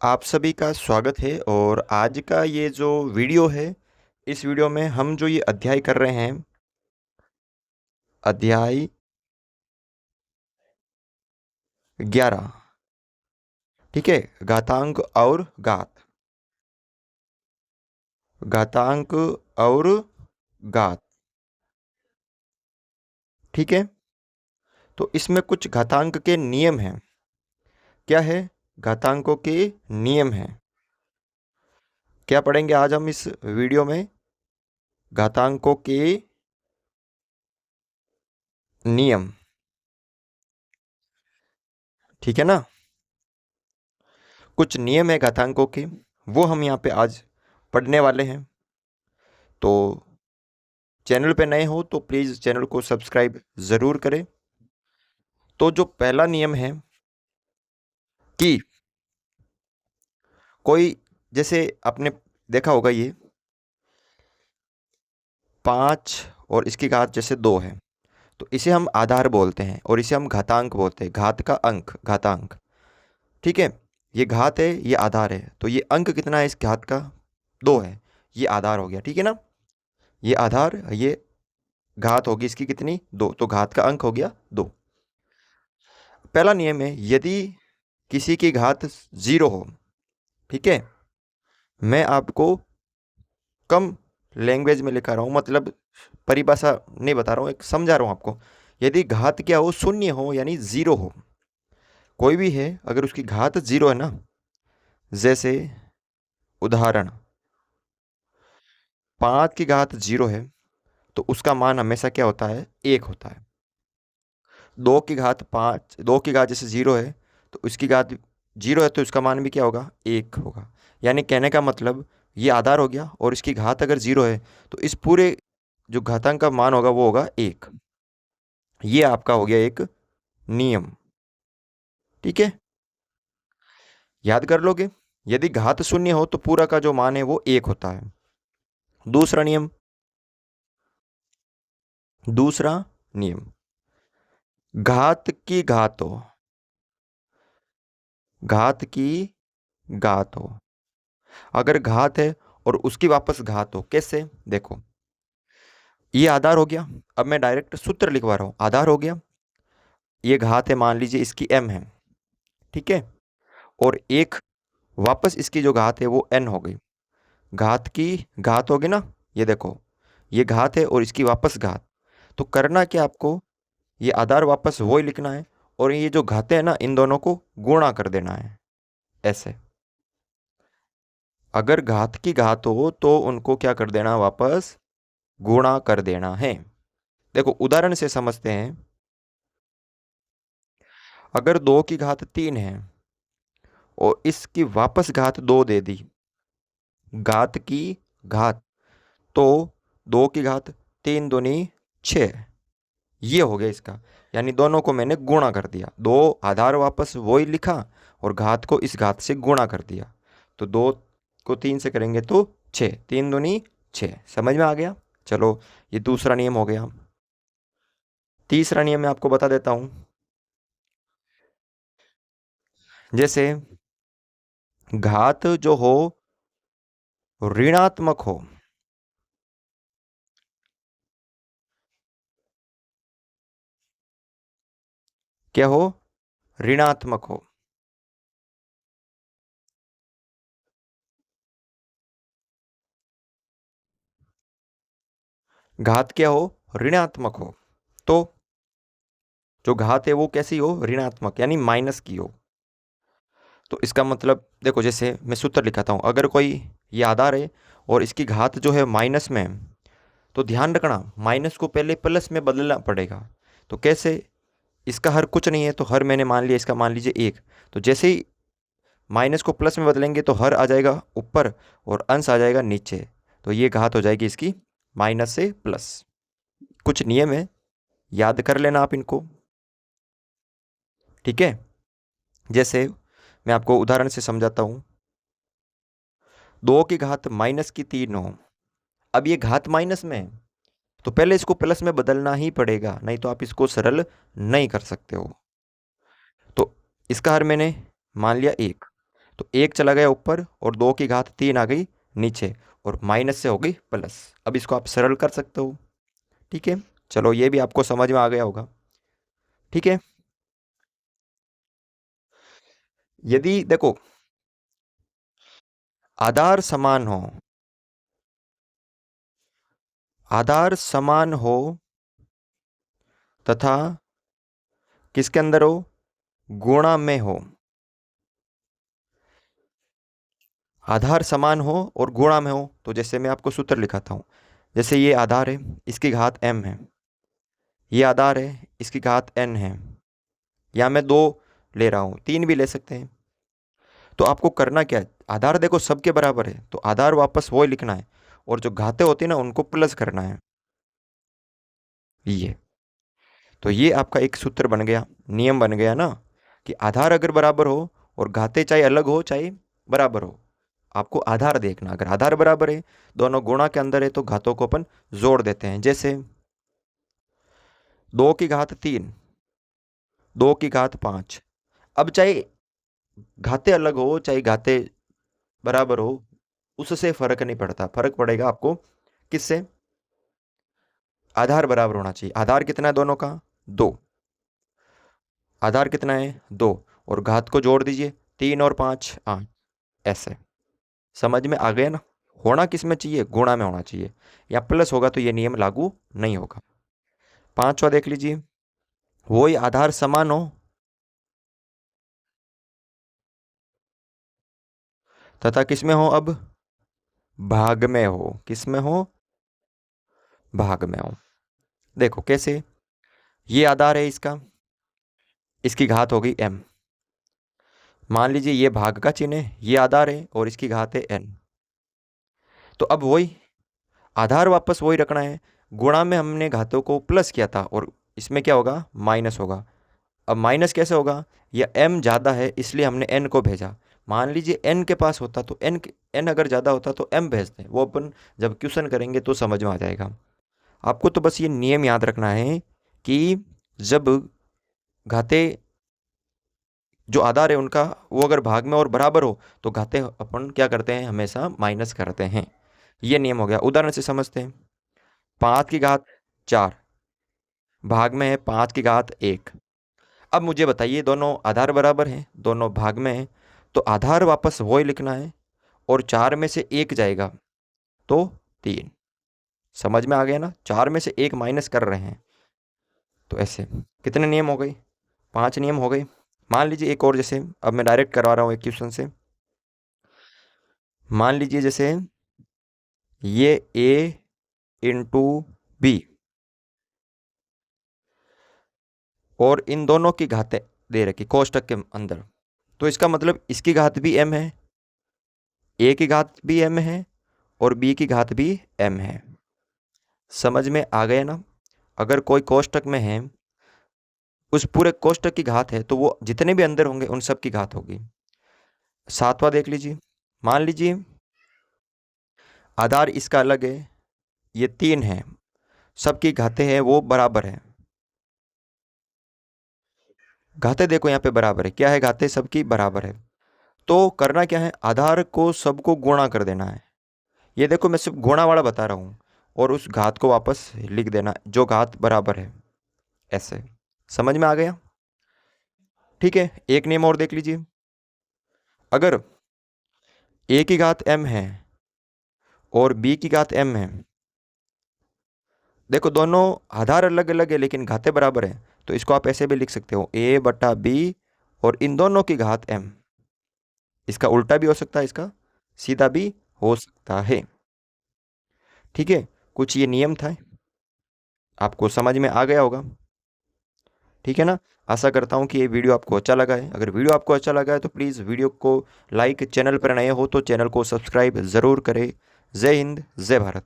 आप सभी का स्वागत है और आज का ये जो वीडियो है, इस वीडियो में हम जो ये अध्याय कर रहे हैं, अध्याय 11। ठीक है, घातांक और घात। घातांक और घात। ठीक है, तो इसमें कुछ घातांक के नियम हैं। क्या है? घातांकों के नियम हैं। क्या पढ़ेंगे आज हम इस वीडियो में? घातांकों के नियम। ठीक है ना? कुछ नियम है घातांकों के, वो हम यहाँ पे आज पढ़ने वाले हैं। तो चैनल पे नए हो तो प्लीज़ चैनल को सब्सक्राइब ज़रूर करें। तो जो पहला नियम है कि कोई, जैसे आपने देखा होगा, ये 5 और इसकी घात जैसे 2 है, तो इसे हम आधार बोलते हैं और इसे हम घातांक बोलते हैं। घात का अंक, घातांक। ठीक है, ये घात है, ये आधार है, तो ये अंक कितना है इस घात का? 2 है। ये आधार हो गया, ठीक है ना? ये आधार, ये घात होगी इसकी कितनी? 2, तो घात का अंक हो गया 2। पहला नियम है, यदि किसी की घात 0 हो, ठीक है, मैं आपको कम लैंग्वेज में लिखा रहा हूँ, मतलब परिभाषा नहीं बता रहा हूँ, एक समझा रहा हूँ आपको। यदि घात क्या हो? शून्य हो, यानी 0 हो। कोई भी है, अगर उसकी घात 0 है ना, जैसे उदाहरण 5 की घात 0 है, तो उसका मान हमेशा क्या होता है? 1 होता है। 2 की घात 5, 2 की घात जैसे 0 है, तो उसकी घात 0 है, तो इसका मान भी क्या होगा? 1 होगा। यानी कहने का मतलब, ये आधार हो गया और इसकी घात अगर 0 है, तो इस पूरे जो घातांक का मान होगा वो होगा 1। ये आपका हो गया एक नियम। ठीक है, याद कर लोगे। यदि घात शून्य हो तो पूरा का जो मान है वो 1 होता है। दूसरा नियम, दूसरा नियम, घात की घात हो, घात की घात हो। अगर घात है और उसकी वापस घात हो, कैसे? देखो, ये आधार हो गया। अब मैं डायरेक्ट सूत्र लिखवा रहा हूं। आधार हो गया, ये घात है, मान लीजिए इसकी m है, ठीक है, और एक वापस इसकी जो घात है वो n हो गई। घात की घात होगी ना, ये देखो, ये घात है और इसकी वापस घात। तो करना क्या आपको? ये आधार वापस वही लिखना है और ये जो घाते हैं ना, इन दोनों को गुणा कर देना है, ऐसे। अगर घात की घात हो तो उनको क्या कर देना? वापस गुणा कर देना है। देखो, उदाहरण से समझते हैं। अगर 2 की घात 3 है और इसकी वापस घात 2 दे दी, घात की घात, तो 2 की घात 3 दूनी 6, ये हो गया इसका। यानी दोनों को मैंने गुणा कर दिया। दो आधार वापस वही लिखा और घात को इस घात से गुणा कर दिया। तो 2 को 3 से करेंगे तो 6, 3 दूनी 6। समझ में आ गया? चलो, ये दूसरा नियम हो गया। तीसरा नियम मैं आपको बता देता हूं। जैसे घात जो हो ऋणात्मक हो, क्या हो? ऋणात्मक हो। घात क्या हो? ऋणात्मक हो। तो जो घात है वो कैसी हो? ऋणात्मक, यानी माइनस की हो। तो इसका मतलब देखो, जैसे मैं सूत्र लिखाता हूँ। अगर कोई ये आधार है और इसकी घात जो है माइनस में है, तो ध्यान रखना, माइनस को पहले प्लस में बदलना पड़ेगा। तो कैसे? इसका हर कुछ नहीं है, तो हर मैंने मान लिया, इसका मान लीजिए 1। तो जैसे ही माइनस को प्लस में बदलेंगे तो हर आ जाएगा ऊपर और अंश आ जाएगा नीचे। तो ये घात हो जाएगी इसकी माइनस से प्लस। कुछ नियम है, याद कर लेना आप इनको। ठीक है, जैसे मैं आपको उदाहरण से समझाता हूँ। 2 की घात माइनस की 3 हो। अब ये घात माइनस में है, तो पहले इसको प्लस में बदलना ही पड़ेगा, नहीं तो आप इसको सरल नहीं कर सकते हो। तो इसका हर मैंने मान लिया 1। तो 1 चला गया ऊपर और 2 की घात 3 आ गई नीचे और माइनस से हो गई प्लस। अब इसको आप सरल कर सकते हो। ठीक है, चलो ये भी आपको समझ में आ गया होगा। ठीक है, यदि देखो आधार समान हो, आधार समान हो तथा किसके अंदर हो, गुणा में हो, आधार समान हो और गुणा में हो, तो जैसे मैं आपको सूत्र लिखाता हूं, जैसे ये आधार है, इसकी घात m है, ये आधार है, इसकी घात n है, या मैं 2 ले रहा हूं, 3 भी ले सकते हैं। तो आपको करना क्या है, आधार देखो सबके बराबर है तो आधार वापस वो ही लिखना है और जो घातें होती है ना उनको प्लस करना है। ये तो ये आपका एक सूत्र बन गया, नियम बन गया ना, कि आधार अगर बराबर हो और घातें चाहे अलग हो चाहे बराबर हो, आपको आधार देखना। अगर आधार बराबर है, दोनों गुणा के अंदर है, तो घातों को अपन जोड़ देते हैं। जैसे 2 की घात 3, 2 की घात 5। अब चाहे घातें अलग हो चाहे घातें बराबर हो, उससे फर्क नहीं पड़ता, फर्क पड़ेगा आपको किससे, आधार बराबर होना चाहिए। आधार कितना है दोनों का, 2। आधार कितना है, 2, और घात को जोड़ दीजिए, 3 और 5 8। ऐसे समझ में आ गया ना। होना किस में चाहिए, गुणा में होना चाहिए, या प्लस होगा तो ये नियम लागू नहीं होगा। 5वां देख लीजिए, वही आधार समान हो तथा किसमें हो, अब भाग में हो, किसमें हो, भाग में हो। देखो कैसे, ये आधार है इसका, इसकी घात हो गई m, मान लीजिए ये भाग का चिन्ह है, ये आधार है और इसकी घात है n। तो अब वही आधार वापस वही रखना है, गुणा में हमने घातों को प्लस किया था और इसमें क्या होगा, माइनस होगा। अब माइनस कैसे होगा, यह m ज़्यादा है इसलिए हमने n को भेजा। मान लीजिए n के पास होता तो n अगर ज़्यादा होता तो m भेजते, वो अपन जब क्वेश्चन करेंगे तो समझ में आ जाएगा। आपको तो बस ये नियम याद रखना है कि जब घाते जो आधार है उनका वो अगर भाग में और बराबर हो तो घाते अपन क्या करते हैं, हमेशा माइनस करते हैं। ये नियम हो गया। उदाहरण से समझते हैं, 5 की घात 4 भाग में है 5 की घात 1। अब मुझे बताइए, दोनों आधार बराबर हैं, दोनों भाग में हैं, तो आधार वापस वही लिखना है और 4 में से 1 जाएगा तो 3। समझ में आ गया ना, 4 में से 1 माइनस कर रहे हैं। तो ऐसे कितने नियम हो गए, 5 नियम हो गए। मान लीजिए एक और, जैसे अब मैं डायरेक्ट करवा रहा हूँ एक क्वेश्चन से। मान लीजिए जैसे ये a इंटू बी और इन दोनों की घातें दे रखी कोष्टक के अंदर, तो इसका मतलब इसकी घात भी m है, a की घात भी m है और b की घात भी m है। समझ में आ गया ना। अगर कोई कोष्टक में है, उस पूरे कोष्टक की घात है, तो वो जितने भी अंदर होंगे उन सब की घात होगी। 7वां देख लीजिए, मान लीजिए आधार इसका अलग है, ये 3 है, सबकी घातें हैं वो बराबर है। घातें देखो यहाँ पे बराबर है, क्या है, घातें सबकी बराबर है। तो करना क्या है, आधार को सबको गुणा कर देना है। ये देखो मैं सिर्फ गुणा वाला बता रहा हूँ, और उस घात को वापस लिख देना जो घात बराबर है। ऐसे समझ में आ गया। ठीक है, एक नियम और देख लीजिए, अगर a की घात m है और b की घात m है, देखो दोनों आधार अलग अलग है लेकिन घातें बराबर है, तो इसको आप ऐसे भी लिख सकते हो a बटा b और इन दोनों की घात m। इसका उल्टा भी हो सकता है, इसका सीधा भी हो सकता है। ठीक है, कुछ ये नियम था, आपको समझ में आ गया होगा। ठीक है ना, आशा करता हूँ कि ये वीडियो आपको अच्छा लगा है। अगर वीडियो आपको अच्छा लगा है तो प्लीज़ वीडियो को लाइक, चैनल पर नए हो तो चैनल को सब्सक्राइब ज़रूर करें। जय हिंद, जय भारत।